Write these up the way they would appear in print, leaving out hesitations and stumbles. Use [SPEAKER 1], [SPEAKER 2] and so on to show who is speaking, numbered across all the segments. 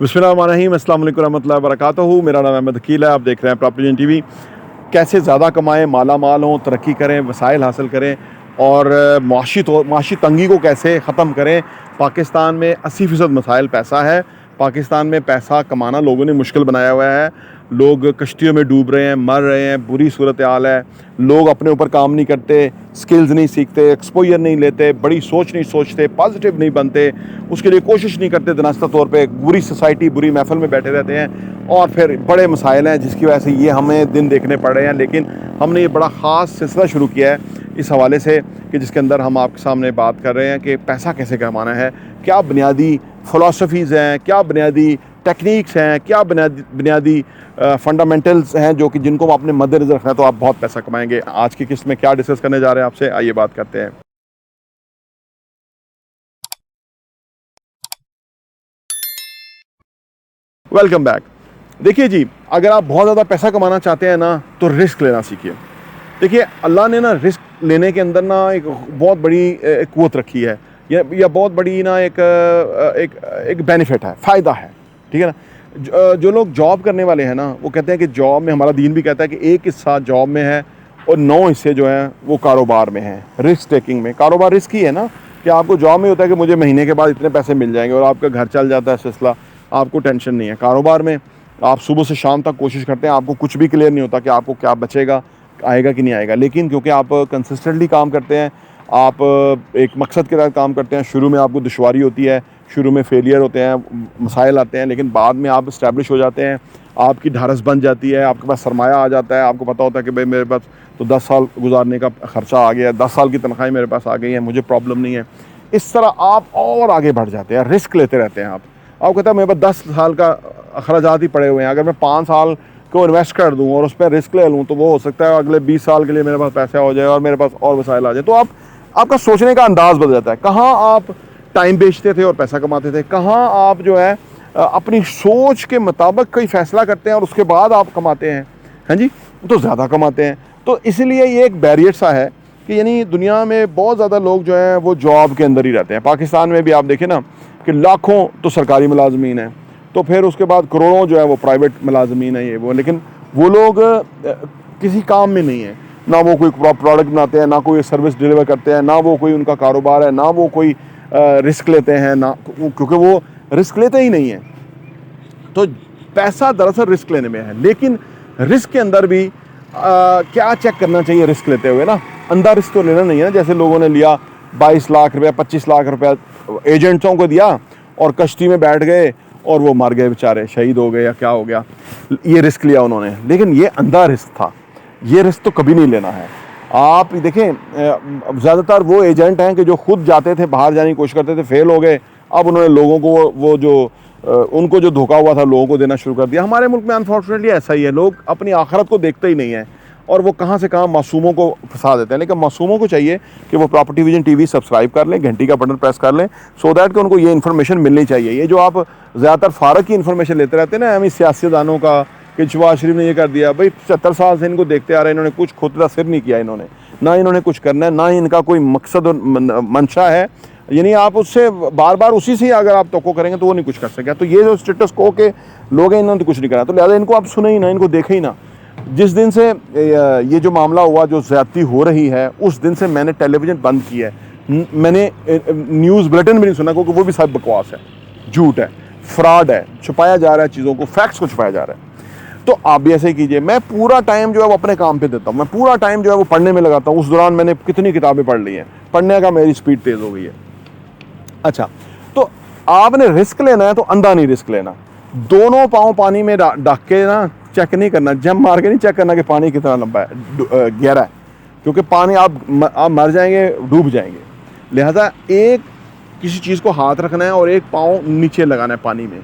[SPEAKER 1] बिस्मिल्लाहिर्रहमानिर्रहीम, अस्सलाम वालेकुम रहमतुल्लाहि व बरकातहू। मेरा नाम अहमद अकील है। आप देख रहे हैं प्रॉपर्टी टीवी। कैसे ज़्यादा कमाएं, माला माल हों, तरक्की करें, वसाइल हासिल करें और माशी तंगी को कैसे ख़त्म करें। पाकिस्तान में 80% मसाइल पैसा है। पाकिस्तान में पैसा कमाना लोगों ने मुश्किल बनाया हुआ है। लोग कश्तियों में डूब रहे हैं, मर रहे हैं, बुरी सूरत हाल है। लोग अपने ऊपर काम नहीं करते, स्किल्स नहीं सीखते, एक्सपोजर नहीं लेते, बड़ी सोच नहीं सोचते, पॉजिटिव नहीं बनते, उसके लिए कोशिश नहीं करते। दनास्ता तौर पे बुरी सोसाइटी, बुरी महफिल में बैठे रहते हैं और फिर बड़े मसाइल हैं जिसकी वजह से ये हमें दिन देखने पड़ रहे हैं। लेकिन हमने ये बड़ा ख़ास सिलसिला शुरू किया है इस हवाले से कि जिसके अंदर हम आपके सामने बात कर रहे हैं कि पैसा कैसे कमाना है, क्या बुनियादी फ़िलासफ़ीज़ हैं, क्या बुनियादी टेक्निक्स हैं, क्या बुनियादी फंडामेंटल्स हैं जो कि जिनको आप अपने मद्देनज़र रखना है तो आप बहुत पैसा कमाएंगे। आज की किस्त में क्या डिस्कस करने जा रहे हैं आपसे, आइए बात करते हैं। Welcome back. देखिए जी, अगर आप बहुत ज़्यादा पैसा कमाना चाहते हैं ना तो रिस्क लेना सीखिए। देखिए, अल्लाह ने ना रिस्क लेने के अंदर ना एक बहुत बड़ी क़ुव्वत रखी है या बहुत बड़ी ना एक बेनिफिट है, फ़ायदा है, ठीक है ना। जो लोग जॉब करने वाले हैं ना वो कहते हैं कि जॉब में, हमारा दीन भी कहता है कि एक हिस्सा जॉब में है और 9 हिस्से जो हैं वो कारोबार में हैं, रिस्क टेकिंग में। कारोबार रिस्क ही है ना कि आपको जॉब में होता है कि मुझे महीने के बाद इतने पैसे मिल जाएंगे और आपका घर चल जाता है सिलसिला, आपको टेंशन नहीं है। कारोबार में आप सुबह से शाम तक कोशिश करते हैं, आपको कुछ भी क्लियर नहीं होता कि आपको क्या बचेगा, आएगा कि नहीं आएगा। लेकिन क्योंकि आप कंसिस्टेंटली काम करते हैं, आप एक मकसद के तहत काम करते हैं, शुरू में आपको दुश्वारी होती है, शुरू में फेलियर होते हैं, मसाइल आते हैं, लेकिन बाद में आप इस्टेब्लिश हो जाते हैं, आपकी ढारस बन जाती है, आपके पास सरमाया आ जाता है। आपको पता होता है कि भाई मेरे पास तो 10 साल गुजारने का ख़र्चा आ गया, 10 साल की तनख्वाही मेरे पास आ गई है, मुझे प्रॉब्लम नहीं है। इस तरह आप और आगे बढ़ जाते हैं, रिस्क लेते रहते हैं। आप कहते हैं मेरे पास 10 साल का अखराजात ही पड़े हुए हैं, अगर मैं 5 साल को इन्वेस्ट कर दूँ और उस पर रिस्क ले लूँ तो वो हो सकता है अगले 20 साल के लिए मेरे पास पैसा हो जाए और मेरे पास और वसाइल आ जाए। तो आपका सोचने का अंदाज़ बदल जाता है। कहाँ आप टाइम बेचते थे और पैसा कमाते थे, कहाँ आप जो है अपनी सोच के मुताबिक कोई फ़ैसला करते हैं और उसके बाद आप कमाते हैं, हाँ जी, तो ज़्यादा कमाते हैं। तो इसलिए ये एक बैरियर सा है कि यानी दुनिया में बहुत ज़्यादा लोग जो हैं वो जॉब के अंदर ही रहते हैं। पाकिस्तान में भी आप देखें ना कि लाखों तो सरकारी मुलाजमीन हैं, तो फिर उसके बाद करोड़ों जो है वो प्राइवेट मुलाजमीन है, ये वो। लेकिन वो लोग किसी काम में नहीं है, ना वो कोई प्रोडक्ट बनाते हैं, ना कोई सर्विस डिलीवर करते हैं, ना वो कोई उनका कारोबार है, ना वो कोई रिस्क लेते हैं, ना क्योंकि वो रिस्क लेते ही नहीं हैं। तो पैसा दरअसल रिस्क लेने में है, लेकिन रिस्क के अंदर भी क्या चेक करना चाहिए रिस्क लेते हुए ना। अंधा रिस्क तो लेना नहीं है ना, जैसे लोगों ने लिया 22 लाख रुपया, 25 लाख रुपया एजेंट्सों को दिया और कश्ती में बैठ गए और वो मर गए बेचारे, शहीद हो गए या क्या हो गया, ये रिस्क लिया उन्होंने। लेकिन ये अंधा रिस्क था, ये रिस्क तो कभी नहीं लेना है। आप देखें, ज़्यादातर वो एजेंट हैं कि जो खुद जाते थे, बाहर जाने की कोशिश करते थे, फेल हो गए। अब उन्होंने लोगों को वो जो उनको जो धोखा हुआ था लोगों को देना शुरू कर दिया। हमारे मुल्क में अनफॉर्चुनेटली ऐसा ही है, लोग अपनी आखिरत को देखते ही नहीं हैं और वो कहाँ से कहाँ मासूमों को फंसा देते हैं। लेकिन मासूमों को चाहिए कि वो प्रॉपर्टी विजन टीवी सब्सक्राइब कर लें, घंटी का बटन प्रेस कर लें, सो दैट कि उनको ये इन्फॉर्मेशन मिलनी चाहिए। ये जो आप ज़्यादातर फारग की इन्फॉर्मेशन लेते रहते हैं ना, हमें सियासतदानों का कि शहबाज शरीफ ने ये कर दिया, भाई 75 साल से इनको देखते आ रहे हैं, इन्होंने कुछ खुद का सिर नहीं किया, इन्होंने ना इन्होंने कुछ करना है, ना इनका कोई मकसद और मंशा है। यानी आप उससे बार बार उसी से अगर आप तोक़ो करेंगे तो वो नहीं कुछ कर सकेगा। तो ये जो स्टेटस को के लोग हैं, इन्होंने तो कुछ नहीं करा, तो लिहाजा इनको आप सुने ही ना, इनको देखें ही ना। जिस दिन से ये जो मामला हुआ, जो ज़्यादती हो रही है, उस दिन से मैंने टेलीविज़न बंद किया है। मैंने न्यूज़ बुलेटिन भी नहीं सुना, क्योंकि वो भी सब बकवास है, झूठ है, फ्रॉड है, छुपाया जा रहा है चीज़ों को, फैक्ट्स को छुपाया जा रहा है। तो आप भी ऐसे ही कीजिए। मैं पूरा टाइम जो है वो अपने काम पे देता हूँ, मैं पूरा टाइम जो है वो पढ़ने में लगाता हूँ। उस दौरान मैंने कितनी किताबें पढ़ ली हैं, पढ़ने का मेरी स्पीड तेज़ हो गई है। अच्छा, तो आपने रिस्क लेना है तो अंधा नहीं रिस्क लेना। दोनों पाँव पानी में डाक के ना चेक नहीं करना, जंप मार के नहीं चेक करना कि पानी कितना लंबा है, गहरा है, क्योंकि पानी आप मर जाएंगे, डूब जाएंगे। लिहाजा एक किसी चीज़ को हाथ रखना है और एक पाँव नीचे लगाना है पानी में,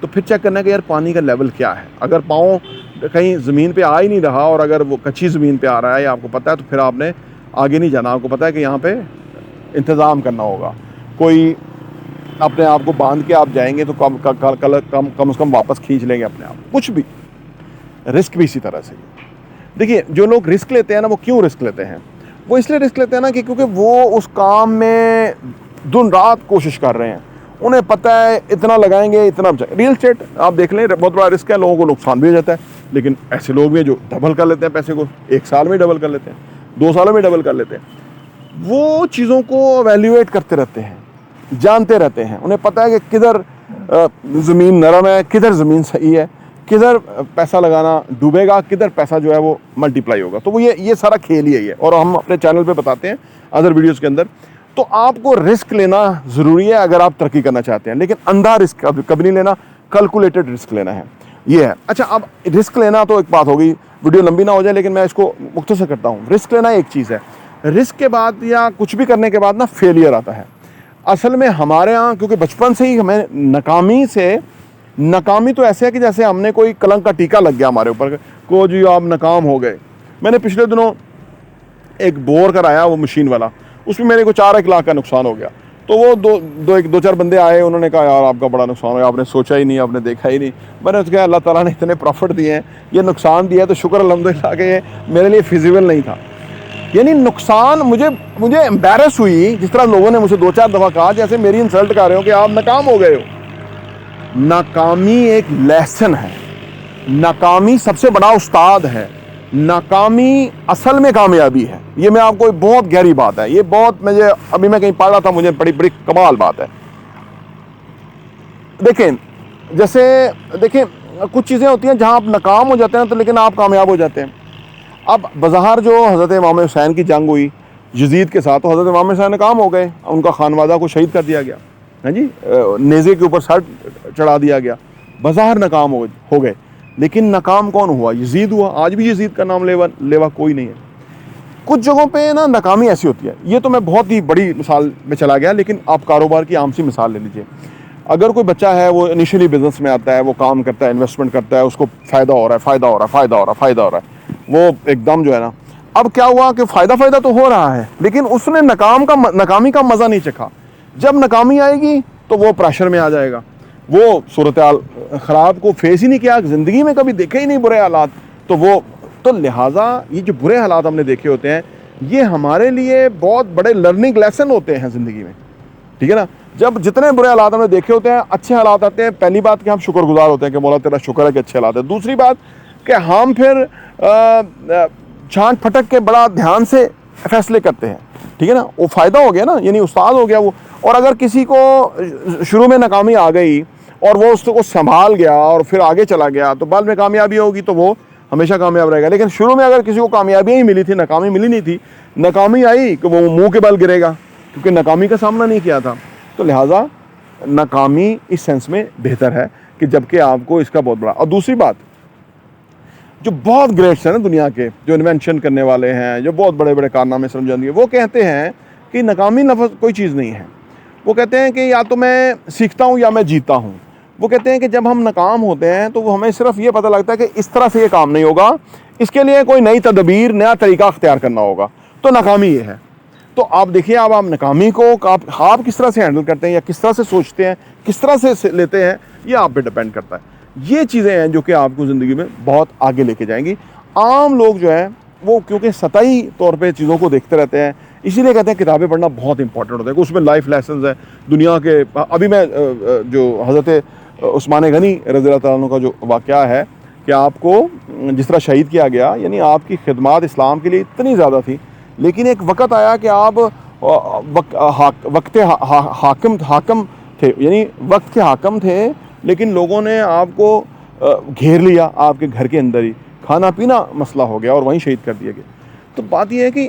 [SPEAKER 1] तो फिर चेक करना है कि यार पानी का लेवल क्या है। अगर पाँव कहीं ज़मीन पे आ ही नहीं रहा और अगर वो कच्ची ज़मीन पे आ रहा है, या आपको पता है, तो फिर आपने आगे नहीं जाना। आपको पता है कि यहाँ पे इंतज़ाम करना होगा। कोई अपने आप को बांध के आप जाएंगे तो कम से कम वापस खींच लेंगे अपने आप। कुछ भी रिस्क भी इसी तरह से। देखिए, जो लोग रिस्क लेते हैं ना, वो क्यों रिस्क लेते हैं? वो इसलिए रिस्क लेते हैं ना कि क्योंकि वो उस काम में दिन रात कोशिश कर रहे हैं उन्हें पता है इतना लगाएंगे इतना बचाएंगे। रियल एस्टेट आप देख लें, बहुत बड़ा रिस्क है, लोगों को नुकसान भी हो जाता है, लेकिन ऐसे लोग भी जो डबल कर लेते हैं पैसे को, 1 साल में डबल कर लेते हैं, 2 सालों में डबल कर लेते हैं। वो चीज़ों को एवेल्यूएट करते रहते हैं, जानते रहते हैं, उन्हें पता है कि किधर ज़मीन नरम है, किधर ज़मीन सही है, किधर पैसा लगाना डूबेगा, किधर पैसा जो है वो मल्टीप्लाई होगा। तो वो ये सारा खेल ही है, और हम अपने चैनल पे बताते हैं अदर वीडियोस के अंदर। तो आपको रिस्क लेना ज़रूरी है अगर आप तरक्की करना चाहते हैं, लेकिन अंधा रिस्क कभी नहीं लेना, कैलकुलेटेड रिस्क लेना है, ये है। अच्छा, अब रिस्क लेना तो एक बात होगी, वीडियो लंबी ना हो जाए, लेकिन मैं इसको मुख्तसर करता हूँ। रिस्क लेना एक चीज़ है, रिस्क के बाद या कुछ भी करने के बाद ना फेलियर आता है। असल में हमारे यहाँ क्योंकि बचपन से ही हमें नाकामी तो ऐसे है कि जैसे हमने कोई कलंक का टीका लग गया हमारे ऊपर को, जी आप नाकाम हो गए। मैंने पिछले दिनों एक बोर कराया, वो मशीन वाला, उसमें मेरे को 4-1 लाख का नुकसान हो गया। तो वो दो चार बंदे आए, उन्होंने कहा यार आपका बड़ा नुकसान हो, आपने सोचा ही नहीं, आपने देखा ही नहीं। मैंने उसको कहा अल्लाह ताला ने इतने प्रॉफिट दिए हैं, ये नुकसान दिया है तो शुक्र अल्हम्दुलिल्लाह कि ये मेरे लिए फिजिबल नहीं था। यानी नुकसान मुझे एम्बैरस हुई, जिस तरह लोगों ने मुझे 2-4 दफ़ा कहा जैसे मेरी इंसल्ट कर रहे हो कि आप नाकाम हो गए हो। नाकामी एक लेसन है, नाकामी सबसे बड़ा उस्ताद है, नाकामी असल में कामयाबी है। ये मैं आपको, बहुत गहरी बात है ये, बहुत मुझे अभी मैं कहीं पढ़ रहा था, मुझे बड़ी कमाल बात है। देखें कुछ चीज़ें होती हैं जहां आप नाकाम हो जाते हैं तो लेकिन आप कामयाब हो जाते हैं। अब बज़ाहिर जो हज़रत इमाम हुसैन की जंग हुई यजीद के साथ, तो हज़रत इमाम हुसैन नाकाम हो गए, उनका खानवादा को शहीद कर दिया गया, है जी, नेज़े के ऊपर सर चढ़ा दिया गया, बज़ाहिर नाकाम हो गए। लेकिन नाकाम कौन हुआ? यजीद हुआ। आज भी यजीद का नाम लेवा कोई नहीं है। कुछ जगहों पे ना नाकामी ऐसी होती है, ये तो मैं बहुत ही बड़ी मिसाल में चला गया, लेकिन आप कारोबार की आम सी मिसाल ले लीजिए। अगर कोई बच्चा है, वो इनिशियली बिजनेस में आता है, वो काम करता है, इन्वेस्टमेंट करता है, उसको फ़ायदा हो रहा है, वो एकदम जो है ना, अब क्या हुआ कि फ़ायदा तो हो रहा है, लेकिन उसने नाकामी का मज़ा नहीं चखा। जब नाकामी आएगी तो वो प्रेशर में आ जाएगा, वो सूरत हाल ख़राब को फेस ही नहीं किया, ज़िंदगी में कभी देखे ही नहीं बुरे हालात, तो लिहाजा ये जो बुरे हालात हमने देखे होते हैं, ये हमारे लिए बहुत बड़े लर्निंग लेसन होते हैं ज़िंदगी में, ठीक है ना। जब जितने बुरे हालात हमने देखे होते हैं, अच्छे हालात आते हैं, पहली बात कि हम शुक्रगुजार होते हैं कि मौला तेरा शुक्र है कि अच्छे हालात है। दूसरी बात कि हम फिर छांट फटक के बड़ा ध्यान से फैसले करते हैं, ठीक है ना। वो फ़ायदा हो गया ना, यानी उस्ताद हो गया वो। और अगर किसी को शुरू में नाकामी आ गई और वो उसको संभाल गया और फिर आगे चला गया, तो बाद में कामयाबी होगी तो वो हमेशा कामयाब रहेगा। लेकिन शुरू में अगर किसी को कामयाबी ही मिली थी, नाकामी मिली नहीं थी, नाकामी आई कि वो मुंह के बल गिरेगा, क्योंकि नाकामी का सामना नहीं किया था। तो लिहाजा नाकामी इस सेंस में बेहतर है कि जबकि आपको इसका बहुत बड़ा। और दूसरी बात, जो बहुत ग्रेट्स हैं ना दुनिया के, जो इन्वेंशन करने वाले हैं, जो बहुत बड़े बड़े कारनामे समझाने हैं, वो कहते हैं कि नाकामी लफ्ज़ कोई चीज़ नहीं है। वो कहते हैं कि या तो मैं सीखता हूँ या मैं जीता हूँ। वो कहते हैं कि जब हम नाकाम होते हैं तो वो हमें सिर्फ ये पता लगता है कि इस तरह से ये काम नहीं होगा, इसके लिए कोई नई तदबीर, नया तरीका अख्तियार करना होगा, तो नाकामी ये है। तो आप देखिए, अब आप नाकामी को आप किस तरह से हैंडल करते हैं या किस तरह से सोचते हैं, किस तरह से लेते हैं, ये आप पे डिपेंड करता है। ये चीज़ें हैं जो कि आपको ज़िंदगी में बहुत आगे लेके जाएंगी। आम लोग जो है वो क्योंकि सतही तौर पे चीज़ों को देखते रहते हैं, इसीलिए कहते हैं किताबें पढ़ना बहुत इंपॉर्टेंट होता है कि उसमें लाइफ लेसन्स है दुनिया के। अभी मैं जो हज़रत उस्मान गनी रज़ी अल्लाह तआला अन्हु का जो वाक़या है कि आपको जिस तरह शहीद किया गया, यानी आपकी खिदमत इस्लाम के लिए इतनी ज़्यादा थी, लेकिन एक वक़्त आया कि आप वक्त हाकम थे, यानी वक्त के हाकम थे, लेकिन लोगों ने आपको घेर लिया आपके घर के अंदर ही, खाना पीना मसला हो गया और वहीं शहीद कर दिए गए। तो बात यह है कि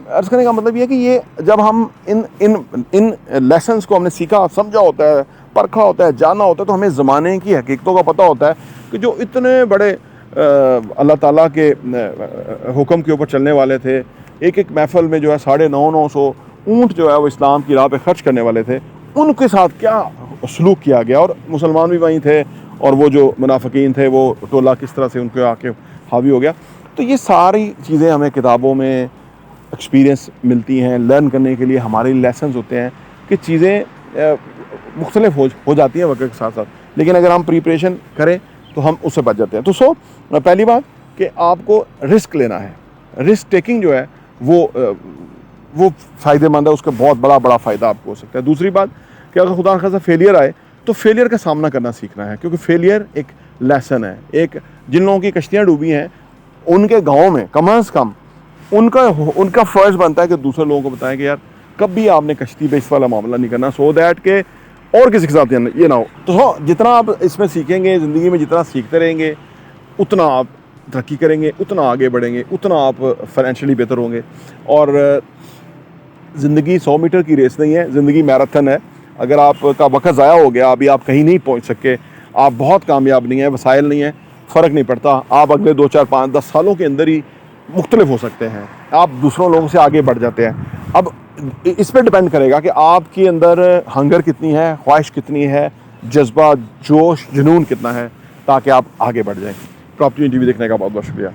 [SPEAKER 1] अर्ज़ करने का मतलब ये है कि ये जब हम इन लेसन्स को हमने सीखा, समझा होता है, परखा होता है, जाना होता है, तो हमें ज़माने की हकीकतों का पता होता है कि जो इतने बड़े अल्लाह ताला के हुक्म के ऊपर चलने वाले थे, एक महफ़िल में जो है 950 ऊँट जो है वो इस्लाम की राह पे खर्च करने वाले थे, उनके साथ क्या सलूक किया गया। और मुसलमान भी वहीं थे और वो जो मुनाफिकीन थे वो टोला किस तरह से उनके आके हावी हो गया। तो ये सारी चीज़ें हमें किताबों में एक्सपीरियंस मिलती हैं, लर्न करने के लिए हमारे लेसन्स होते हैं कि चीज़ें मुख्तलिफ हो जाती हैं वक्त के साथ साथ, लेकिन अगर हम प्रिपरेशन करें तो हम उससे बच जाते हैं। तो पहली बात कि आपको रिस्क लेना है, रिस्क टेकिंग जो है वो फ़ायदेमंद है, उसका बहुत बड़ा फ़ायदा आपको हो सकता है। दूसरी बात कि अगर खुदा न खास्ता फेलियर आए तो फेलियर का सामना करना सीखना है, क्योंकि फेलियर एक लेसन है। एक जिन लोगों की कश्तियाँ डूबी हैं उनके गाँव में कम से कम उनका फ़र्ज़ बनता है कि दूसरे लोगों को बताएं कि यार कभी आपने कश्ती पे इस वाला मामला नहीं करना, सो दैट के और किसी के साथ ये ना हो। तो जितना आप इसमें सीखेंगे, ज़िंदगी में जितना सीखते रहेंगे, उतना आप तरक्की करेंगे, उतना आगे बढ़ेंगे, उतना आप फाइनेंशियली बेहतर होंगे। और ज़िंदगी 100 मीटर की रेस नहीं है, ज़िंदगी मैराथन है। अगर आपका वक्त ज़ाया हो गया, अभी आप कहीं नहीं पहुंच सके, आप बहुत कामयाब नहीं हैं, वसाइल नहीं है, फ़र्क नहीं पड़ता, आप अगले 2, 4, 5, 10 सालों के अंदर ही मुख्तलिफ हो सकते हैं, आप दूसरों लोगों से आगे बढ़ जाते हैं। अब इस पर डिपेंड करेगा कि आपके अंदर हंगर कितनी है, ख्वाहिश कितनी है, जज्बा, जोश, जुनून कितना है, ताकि आप आगे बढ़ जाएं। प्रॉपर्टी टीवी देखने का बहुत बहुत शुक्रिया।